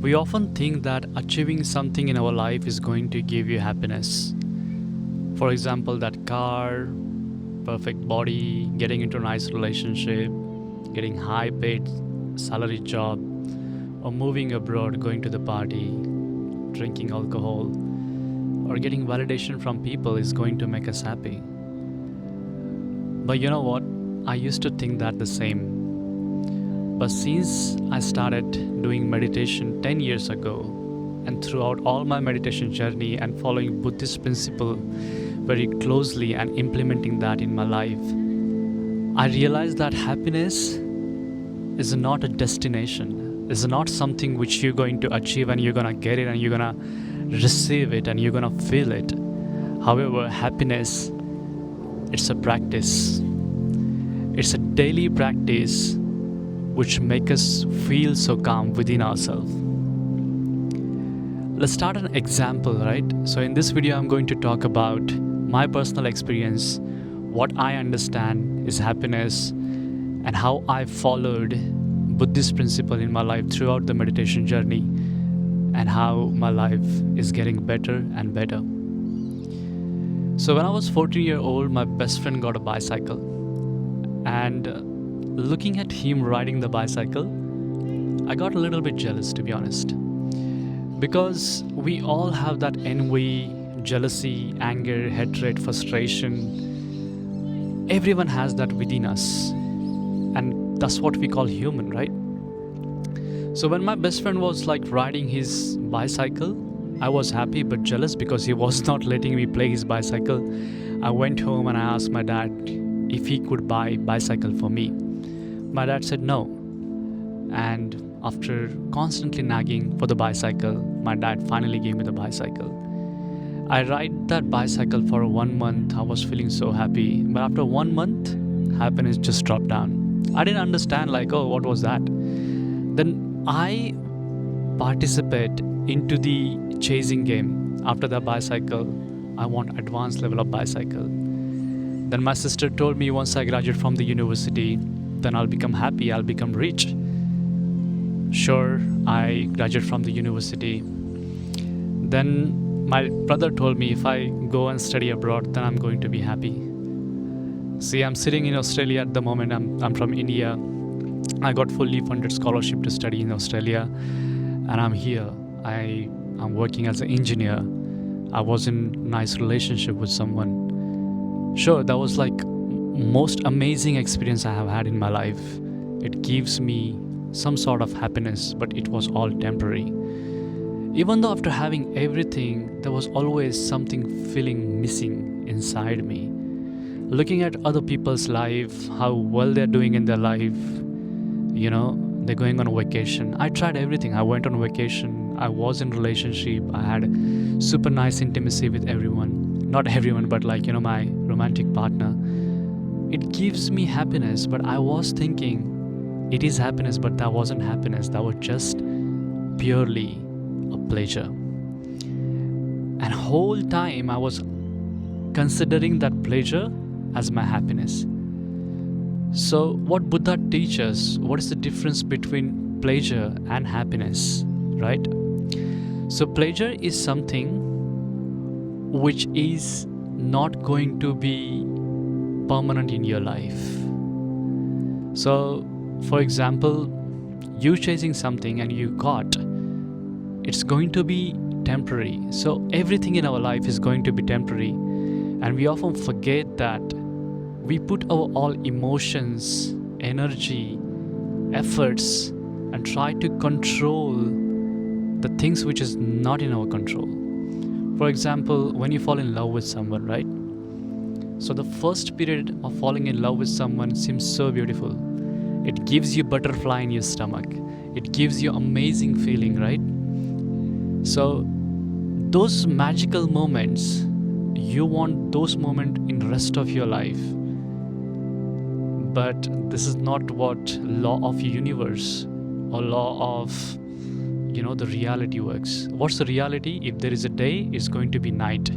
We often think that achieving something in our life is going to give you happiness. For example, that car, perfect body, getting into a nice relationship, getting high paid salary job, or moving abroad, going to the party, drinking alcohol, or getting validation from people is going to make us happy. But you know what? I used to think that the same. But since I started doing meditation 10 years ago, and throughout all my meditation journey and following Buddhist principle very closely and implementing that in my life, I realized that happiness is not a destination. It's not something which you're going to achieve and you're going to get it and you're going to receive it and you're going to feel it. However, happiness, it's a practice. It's a daily practice which make us feel so calm within ourselves. Let's start an example, right? So in this video, I'm going to talk about my personal experience, what I understand is happiness, and how I followed Buddhist principle in my life throughout the meditation journey, and how my life is getting better and better. So when I was 14-year-old, my best friend got a bicycle, and looking at him riding the bicycle, I got a little bit jealous, to be honest. Because we all have that envy, jealousy, anger, hatred, frustration. Everyone has that within us. And that's what we call human, right? So when my best friend was like riding his bicycle, I was happy but jealous because he was not letting me play his bicycle. I went home and I asked my dad if he could buy a bicycle for me. My dad said no. And after constantly nagging for the bicycle, my dad finally gave me the bicycle. I ride that bicycle for 1 month. I was feeling so happy. But after 1 month, happiness just dropped down. I didn't understand what was that? Then I participate into the chasing game. After the bicycle, I want advanced level of bicycle. Then my sister told me once I graduate from the university, then I'll become happy, I'll become rich. Sure, I graduated from the university. Then my brother told me if I go and study abroad, then I'm going to be happy. See, I'm sitting in Australia at the moment. I'm from India. I got fully funded scholarship to study in Australia, and I'm here. I'm working as an engineer. I was in a nice relationship with someone. Sure, that was like most amazing experience I have had in my life. It gives me some sort of happiness, but it was all temporary. Even though after having everything, there was always something feeling missing inside me. Looking at other people's life, how well they're doing in their life, they're going on a vacation. I tried everything. I went on vacation. I was in relationship. I had super nice intimacy with everyone. Not everyone, but my romantic partner. It gives me happiness, but I was thinking it is happiness, but that wasn't happiness. That was just purely a pleasure. And whole time I was considering that pleasure as my happiness. So what Buddha teaches, what is the difference between pleasure and happiness, right? So pleasure is something which is not going to be permanent in your life. So, for example, you chasing something and you got, it's going to be temporary. So everything in our life is going to be temporary, and we often forget that we put our all emotions, energy, efforts, and try to control the things which is not in our control. For example, when you fall in love with someone, right? So the first period of falling in love with someone seems so beautiful. It gives you butterfly in your stomach. It gives you amazing feeling, right? So those magical moments, you want those moments in the rest of your life. But this is not what law of universe or law of the reality works. What's the reality? If there is a day, it's going to be night.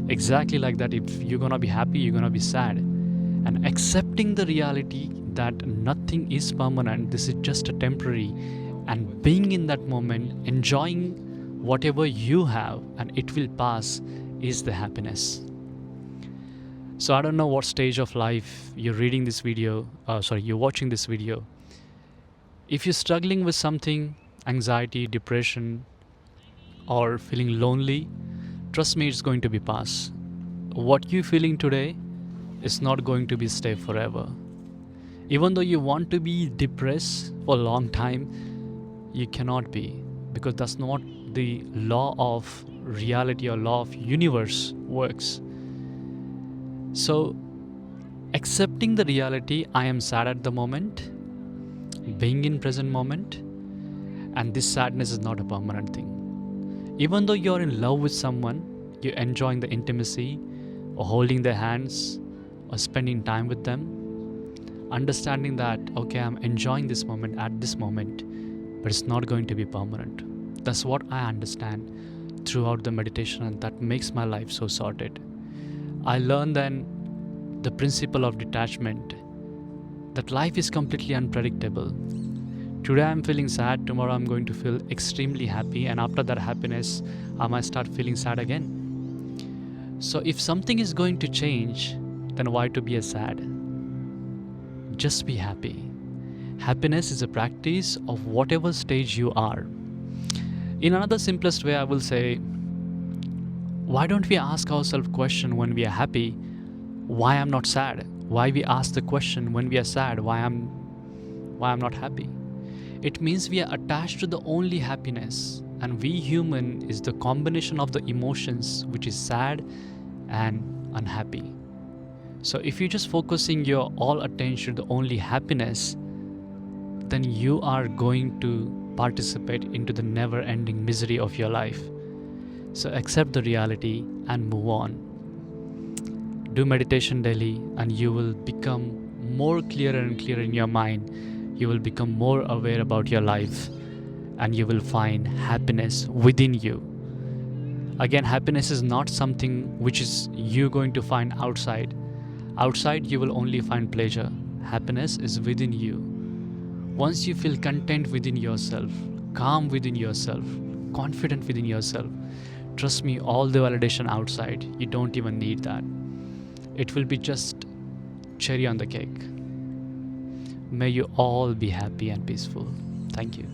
Exactly like that. If you're gonna be happy, you're gonna be sad. And accepting the reality that nothing is permanent, this is just a temporary, and being in that moment, enjoying whatever you have and it will pass, is the happiness. So I don't know what stage of life you're reading this video, you're watching this video. If you're struggling with something, anxiety, depression, or feeling lonely, trust me, it's going to be past. What you're feeling today is not going to be stay forever. Even though you want to be depressed for a long time, you cannot be, because that's not the law of reality or law of universe works. So accepting the reality, I am sad at the moment, being in present moment, and this sadness is not a permanent thing. Even though you're in love with someone, you're enjoying the intimacy or holding their hands or spending time with them, understanding that, okay, I'm enjoying this moment at this moment, but it's not going to be permanent. That's what I understand throughout the meditation, and that makes my life so sorted. I learned then the principle of detachment, that life is completely unpredictable. Today I'm feeling sad, tomorrow I'm going to feel extremely happy, and after that happiness, I might start feeling sad again. So if something is going to change, then why to be sad? Just be happy. Happiness is a practice of whatever stage you are. In another simplest way, I will say, why don't we ask ourselves question when we are happy, why I'm not sad? Why we ask the question when we are sad, why I'm not happy? It means we are attached to the only happiness, and we human is the combination of the emotions which is sad and unhappy. So if you're just focusing your all attention to the only happiness, then you are going to participate into the never-ending misery of your life. So accept the reality and move on. Do meditation daily, and you will become more clearer and clearer in your mind. You will become more aware about your life, and you will find happiness within you. Again, happiness is not something which is you going to find outside. Outside you will only find pleasure. Happiness is within you. Once you feel content within yourself, calm within yourself, confident within yourself, trust me, all the validation outside, you don't even need that. It will be just cherry on the cake. May you all be happy and peaceful. Thank you.